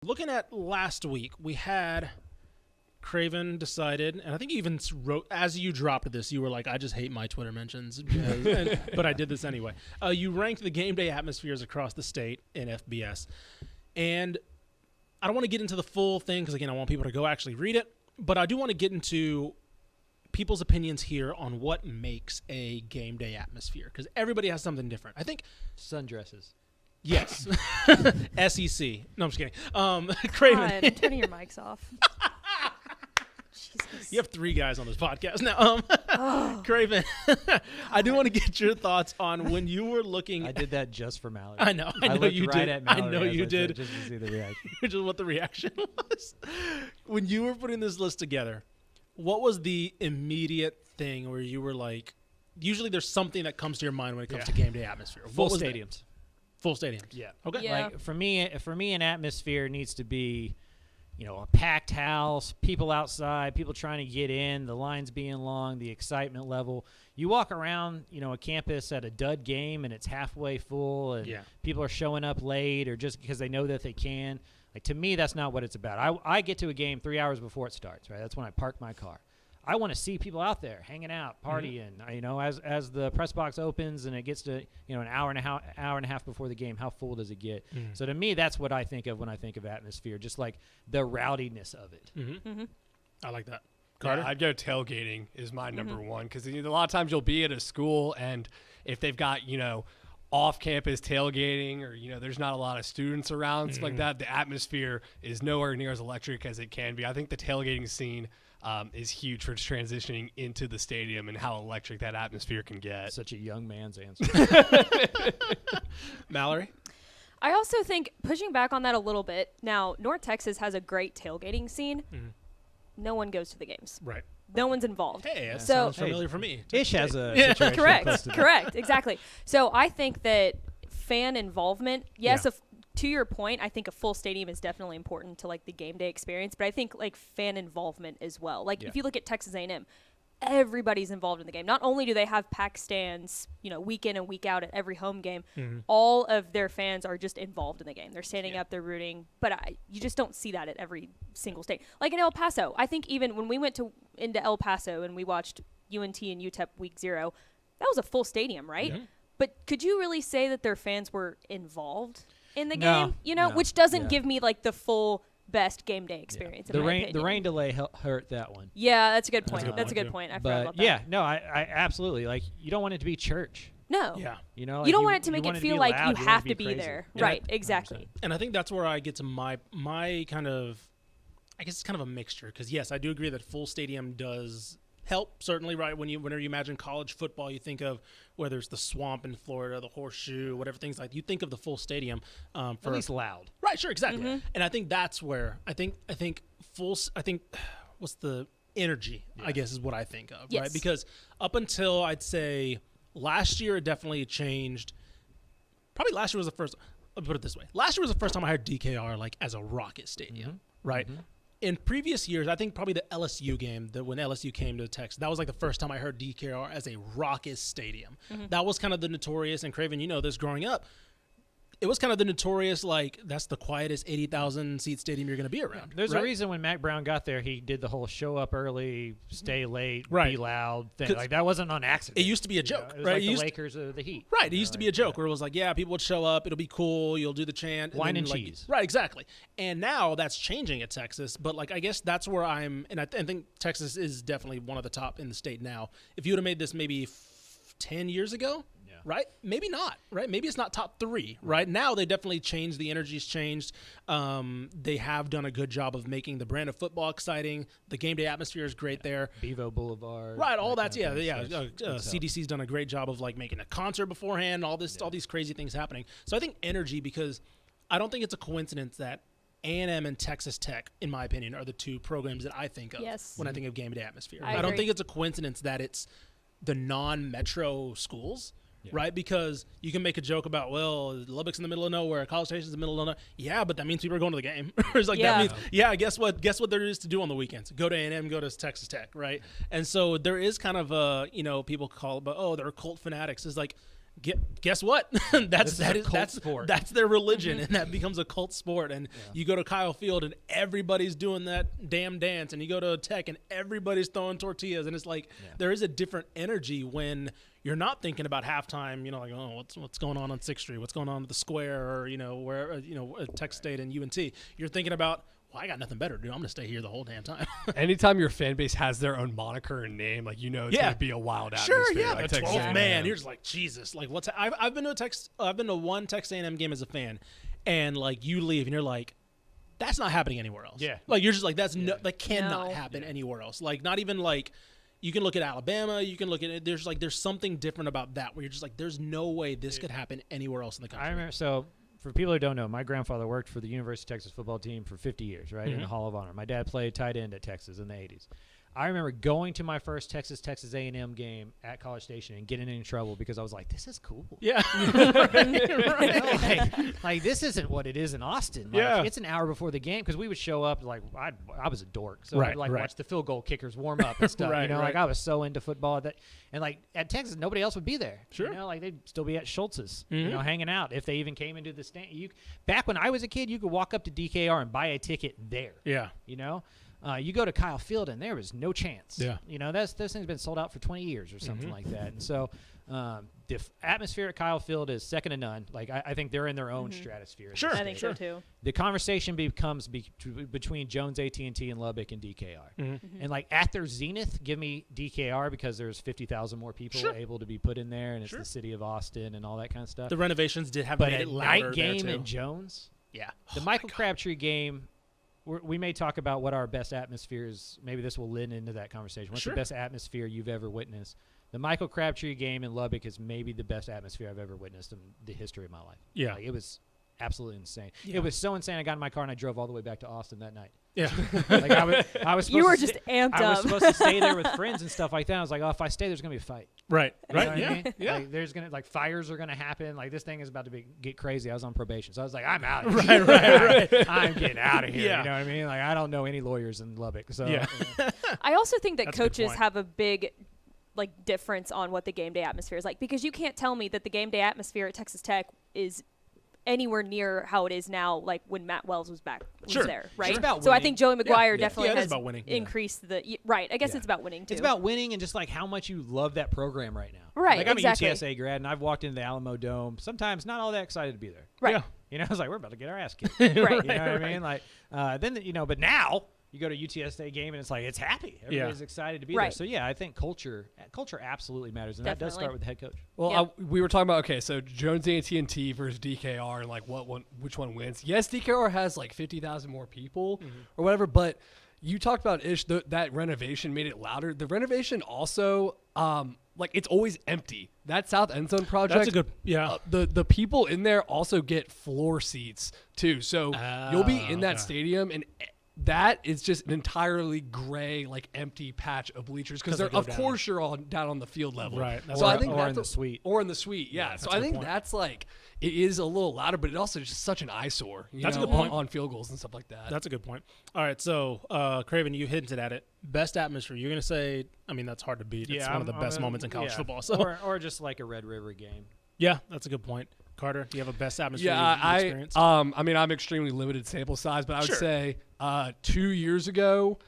looking at last week, we had Craven decided, and I think you even wrote, as you dropped this, you were like, I just hate my Twitter mentions, but I did this anyway. You ranked the game day atmospheres across the state in FBS. And I don't want to get into the full thing because, again, I want people to go actually read it. But I do want to get into people's opinions here on what makes a game day atmosphere because everybody has something different. I think sundresses. Yes. SEC. No, I'm just kidding. Craven. God, turning your mics off. Jesus. You have 3 guys on this podcast now. Craven, I do want to get your thoughts on when you were looking. I did that just for Mallory. I know you did. I know you did. Just to see the reaction. Which is what the reaction was. When you were putting this list together, what was the immediate thing where you were like, usually there's something that comes to your mind when it comes to game day atmosphere. Full stadiums. Full stadiums. Yeah. Okay. Yeah. Like for me, an atmosphere needs to be, a packed house, people outside, people trying to get in, the lines being long, the excitement level. You walk around, a campus at a dud game and it's halfway full and people are showing up late or just because they know that they can. Like to me, that's not what it's about. I get to a game 3 hours before it starts, right? That's when I park my car. I want to see people out there hanging out, partying. As the press box opens and it gets to an hour and a half before the game, how full does it get? So to me, that's what I think of when I think of atmosphere, just like the rowdiness of it. I like that. Carter, I'd go tailgating is my number one because a lot of times you'll be at a school and if they've got off-campus tailgating or there's not a lot of students around stuff like that, the atmosphere is nowhere near as electric as it can be. I think the tailgating scene is huge for transitioning into the stadium and how electric that atmosphere can get. Such a young man's answer. Mallory? I also think, pushing back on that a little bit, now, North Texas has a great tailgating scene. No one goes to the games. Right. No one's involved. Hey, that So- sounds familiar for me. Ish has a situation close to that. Correct, exactly. So I think that fan involvement, yes, to your point, I think a full stadium is definitely important to like the game day experience, but I think like fan involvement as well. Like if you look at Texas A&M, everybody's involved in the game. Not only do they have packed stands, week in and week out at every home game, all of their fans are just involved in the game. They're standing up, they're rooting, but you just don't see that at every single state. Like in El Paso, I think even when we went into El Paso and we watched UNT and UTEP week 0, that was a full stadium, right? Yeah. But could you really say that their fans were involved in the No, game? no. Which doesn't Yeah. give me like the full best game day experience. In The my rain opinion. the rain delay hurt that one. Yeah, that's a good point. a good That's a point, good too. point. I forgot But about that. yeah, no, I absolutely like you don't want it to be church. No. Yeah. You don't want it to make it feel like you have to be crazy. there. Yeah. Right, exactly. And I think that's where I get to my kind of, I guess it's kind of a mixture because yes, I do agree that full stadium does help certainly, right? Whenever you imagine college football, you think of whether it's the Swamp in Florida, the Horseshoe, whatever things like. You think of the full stadium for At least loud. right. Sure, exactly. And I think that's where I think what's the energy? I guess is what I think of, Yes. right? Because up until I'd say last year, it definitely changed. Probably last year was the first. Let me put it this way: last year was the first time I heard DKR like as a Rocket Stadium, right? In previous years, I think probably the LSU game, when LSU came to Texas, that was like the first time I heard DKR as a Rocket Stadium. That was kind of the notorious, and Craven, you know this growing up, it was kind of the notorious, like, that's the quietest 80,000 seat stadium you're going to be around. There's right? a reason when Mac Brown got there, he did the whole show up early, stay late, Right. be loud thing. 'Cause Like that wasn't on accident. It used to be a joke, It was right? like It the used- Lakers or the Heat. Right, it used to be a joke where it was like, yeah, people would show up, it'll be cool, you'll do the chant. Wine then, and like, cheese. Right, exactly. And now that's changing at Texas, but like I guess that's where I think Texas is definitely one of the top in the state now. If you would have made this maybe 10 years ago, right? Maybe not, right? Maybe it's not top 3, right? Now they definitely changed. The energy's changed. They have done a good job of making the brand of football exciting. The game day atmosphere is great there. Bevo Boulevard. Right, all that that's kind of thing. So it's CDC's done a great job of like making a concert beforehand. All these crazy things happening. So I think energy, because I don't think it's a coincidence that A&M and Texas Tech, in my opinion, are the 2 programs that I think of when I think of game day atmosphere. I I don't agree. think it's a coincidence that it's the non-metro schools. Right, because you can make a joke about, well, Lubbock's in the middle of nowhere, College Station's in the middle of nowhere. Yeah, but that means people are going to the game. It's like that means, guess what? Guess what there is to do on the weekends? Go to A&M, go to Texas Tech, right? And so there is kind of a, people call it, but they're cult fanatics. It's like, Guess what? that's sport. that's their religion, and that becomes a cult sport. And you go to Kyle Field, and everybody's doing that damn dance, and you go to Tech, and everybody's throwing tortillas, and it's like there is a different energy when you're not thinking about halftime. You know, like, oh, what's going on 6th Street? What's going on at the Square, or where Tech State and UNT? You're thinking about, well, I got nothing better to do. I'm going to stay here the whole damn time. Anytime your fan base has their own moniker and name, like, it's going to be a wild atmosphere. Sure, yeah. Like The Texas 12th A&M. man. You're just like, Jesus. Like, I've been to one Texas A&M game as a fan, and like you leave and you're like, that's not happening anywhere else. Yeah. Like you're just like, that cannot happen anywhere else. Like not even like. You can look at Alabama. You can look at it. There's something different about that where you're just like, there's no way this could happen anywhere else in the country. I remember. So for people who don't know, my grandfather worked for the University of Texas football team for 50 years, right, in the Hall of Honor. My dad played tight end at Texas in the 80s. I remember going to my first Texas A&M game at College Station and getting in trouble because I was like, this is cool. Yeah. Like this isn't what it is in Austin. Like, Yeah. It's an hour before the game because we would show up like I was a dork. So I'd watch the field goal kickers warm up and stuff. Like I was so into football that, and like at Texas, nobody else would be there. Sure. Like they'd still be at Schultz's, hanging out if they even came into the stand. Back when I was a kid, you could walk up to DKR and buy a ticket there. Yeah. You go to Kyle Field and there was no chance. Yeah. This thing's been sold out for 20 years or something like that. And so the atmosphere at Kyle Field is second to none. Like I think they're in their own stratosphere. Sure. I think so too. The conversation becomes between Jones AT&T and Lubbock and DKR. And like at their zenith, give me DKR because there's 50,000 more people able to be put in there, and it's the city of Austin and all that kind of stuff. The renovations did have But made a it louder night game there too. in Jones, Yeah. the Michael Crabtree game. We may talk about what our best atmosphere is. Maybe this will lead into that conversation. What's the best atmosphere you've ever witnessed? The Michael Crabtree game in Lubbock is maybe the best atmosphere I've ever witnessed in the history of my life. Yeah. Like, it was absolutely insane. Yeah. It was so insane. I got in my car and I drove all the way back to Austin that night. Yeah. Like I was. You were supposed just to amped I was up. supposed to stay there with friends and stuff like that. I was like, oh, if I stay, there's gonna be a fight. Right. You know Right. what I Yeah. mean? Yeah. Like, there's gonna fires are gonna happen. Like this thing is about to get crazy. I was on probation, so I was like, I'm out. Of here. Right. I'm getting out of here. Yeah. You know what I mean? Like I don't know any lawyers in Lubbock, so Yeah. I also think that That's a good coaches point. have a big difference on what the game day atmosphere is like, because you can't tell me that the game day atmosphere at Texas Tech is anywhere near how it is now, like when Matt Wells was there, right? It's about so I winning. think Joey McGuire Yeah, definitely it is has about winning. increased right. I guess Yeah. it's about winning too. it's about winning and just like how much you love that program right now. Right, Like I'm exactly. a UTSA grad and I've walked into the Alamo Dome. Sometimes not all that excited to be there. right. Yeah. I was like, we're about to get our ass kicked. Right. You know what I mean? Like, but now you go to UTSA game and it's like, it's happy. Everybody's excited to be there. Right. So, yeah, I think culture absolutely matters. And that does Definitely. start with the head coach. Well, Yep. we were talking about, so Jones AT&T versus DKR and like which one wins. Yes, DKR has like 50,000 more people or whatever, but you talked about that renovation made it louder. The renovation also, it's always empty. That South End Zone project. That's a good. Yeah. The people in there also get floor seats too, so you'll be in that okay. stadium and. That is just an entirely gray, empty patch of bleachers because they go of down. course you're down on the field level, Right. So I think or that's in the suite. or in the suite, yeah. So that's a I good think point. that's it is a little louder, but it also is just such an eyesore. That's a know, good point. on field goals and stuff like that. That's a good point. All right, so Craven, you hinted at it. Best atmosphere. You're gonna say? I mean, that's hard to beat. It's one of the best moments in college football. So or just like a Red River game. yeah, that's a good point. Carter, do you have a best atmosphere Yeah, you've experienced? I mean, I'm extremely limited sample size, but I would Sure. say 2 years ago,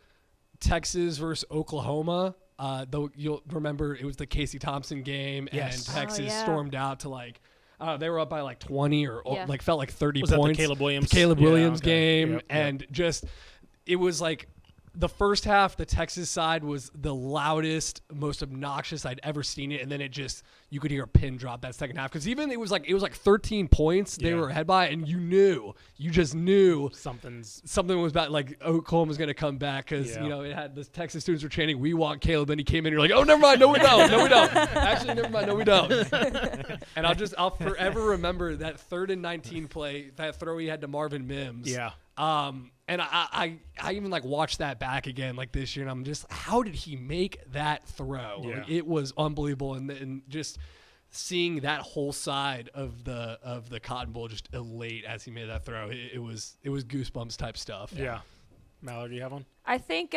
Texas versus Oklahoma. Though you'll remember it was the Casey Thompson game, Yes. and Texas yeah. stormed out to they were up by 20 or Yeah. felt like 30 Was that the points. Caleb Williams? The Caleb Yeah, Williams okay. game, Yep, yep. and just it was the first half, the Texas side was the loudest, most obnoxious I'd ever seen it, and then you could hear a pin drop that second half because even it was 13 points they Yeah. were ahead by, and you just knew something was about Oklahoma was going to come back because Yeah. it had the Texas students were chanting, "We want Caleb." Then he came in, and you're like, "Oh, never mind, no we don't, no we don't." Actually, never mind, no we don't. And I'll forever remember that 3rd and 19 play, that throw he had to Marvin Mims. Yeah. And I even watched that back again this year, and I'm just, how did he make that throw? Yeah. It was unbelievable, and just seeing that whole side of the Cotton Bowl just elate as he made that throw, it was goosebumps type stuff. Yeah. Mallory, do you have one? I think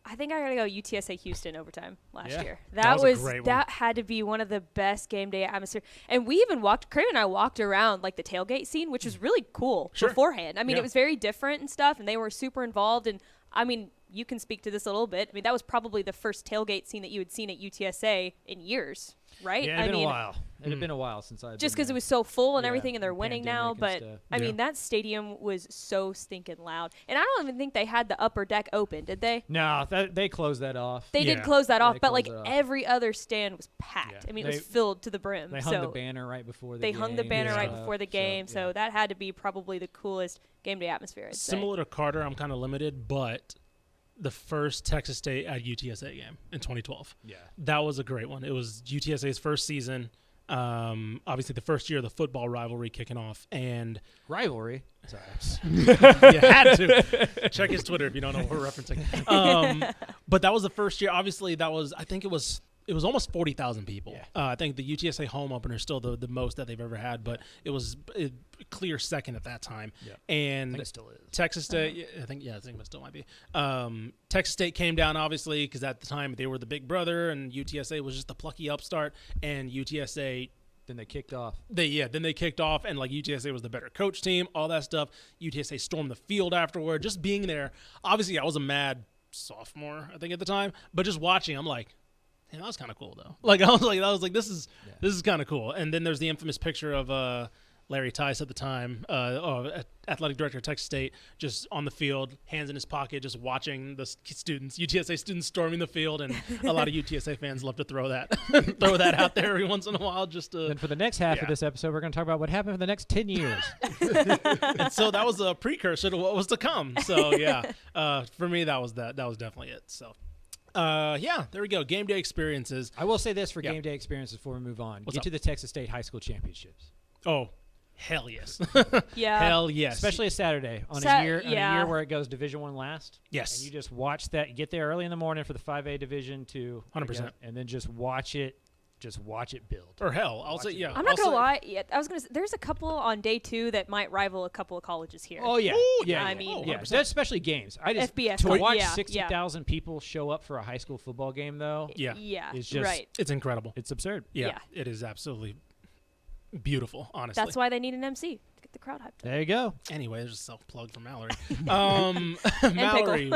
I think I gotta go UTSA Houston overtime last Yeah. year. That was a great one. That had to be one of the best game day atmosphere. And we even Craven and I walked around like the tailgate scene, which was really cool Sure. beforehand. I mean, Yeah. it was very different and stuff, and they were super involved. And I mean, you can speak to this a little bit. I mean, that was probably the first tailgate scene that you had seen at UTSA in years, right? Yeah, it I had been mean, a while. It had been a while since I just because it was so full and Yeah, everything, and they're and winning now. pandemic But and stuff. I Yeah. mean, that stadium was so stinking loud, and I don't even think they had the upper deck open, did they? No, they closed that off. They Yeah. did close that Yeah, off, they but like closed it off. every other stand was packed. Yeah. I mean, it was They- filled to the brim. They hung so the banner right before the they game. hung the banner and right stuff, before the game, so yeah. that had to be probably the coolest game day atmosphere. I'd say. Similar to Carter, I'm kind of limited, but the first Texas State at UTSA game in 2012. Yeah. That was a great one. It was UTSA's first season. Obviously, the first year of the football rivalry kicking off, and Rivalry. Sorry. you had to check his Twitter if you don't know what we're referencing. But that was the first year. Obviously, I think it was almost 40,000 people. Yeah. I think the UTSA home opener is still the most that they've ever had, but it was a clear second at that time. Yeah. And I think it still is. Texas State, I think it still might be. Texas State came down, obviously, because at the time they were the big brother, and UTSA was just the plucky upstart, and UTSA Then they kicked off. then they kicked off, and like UTSA was the better coach team, all that stuff. UTSA stormed the field afterward. Just being there, obviously, I was a mad sophomore, I think, at the time, but just watching, I'm like, man, that was kind of cool though. Like I was like, this is kind of cool. And then there's the infamous picture of Larry Tice at the time, athletic director of Texas State, just on the field, hands in his pocket, just watching the students, UTSA students storming the field, and a lot of UTSA fans love to throw that out there every once in a while, just to. Then for the next half Yeah. of this episode, we're going to talk about what happened for the next 10 years. And so that was a precursor to what was to come. So yeah, for me that was definitely it. So. Yeah, there we go. Game day experiences. I will say this for Yeah. game day experiences before we move on. What's Get up? to the Texas State High School Championships. Oh, hell yes. Yeah. Hell yes. Especially a Saturday on Sa- a year yeah. where it goes Division 1 last. Yes. And you just watch that. You get there early in the morning for the 5A Division 2. 100%. And then just watch it build. Or hell, I'll say it. yeah. I'm not gonna lie. Yeah, I was gonna. There's a couple on day 2 that might rival a couple of colleges here. Oh yeah, Ooh, yeah. I yeah. mean- yeah. 100%. That's especially games. I just FBS to watch yeah, 60,000 people show up for a high school football game though. Yeah. Yeah. It's just- right. It's incredible. It's absurd. Yeah, Yeah. it is absolutely beautiful, honestly. That's why they need an MC to get the crowd hyped up. There you go. Anyway, there's a self plug for Mallory. Pickle. Mallory,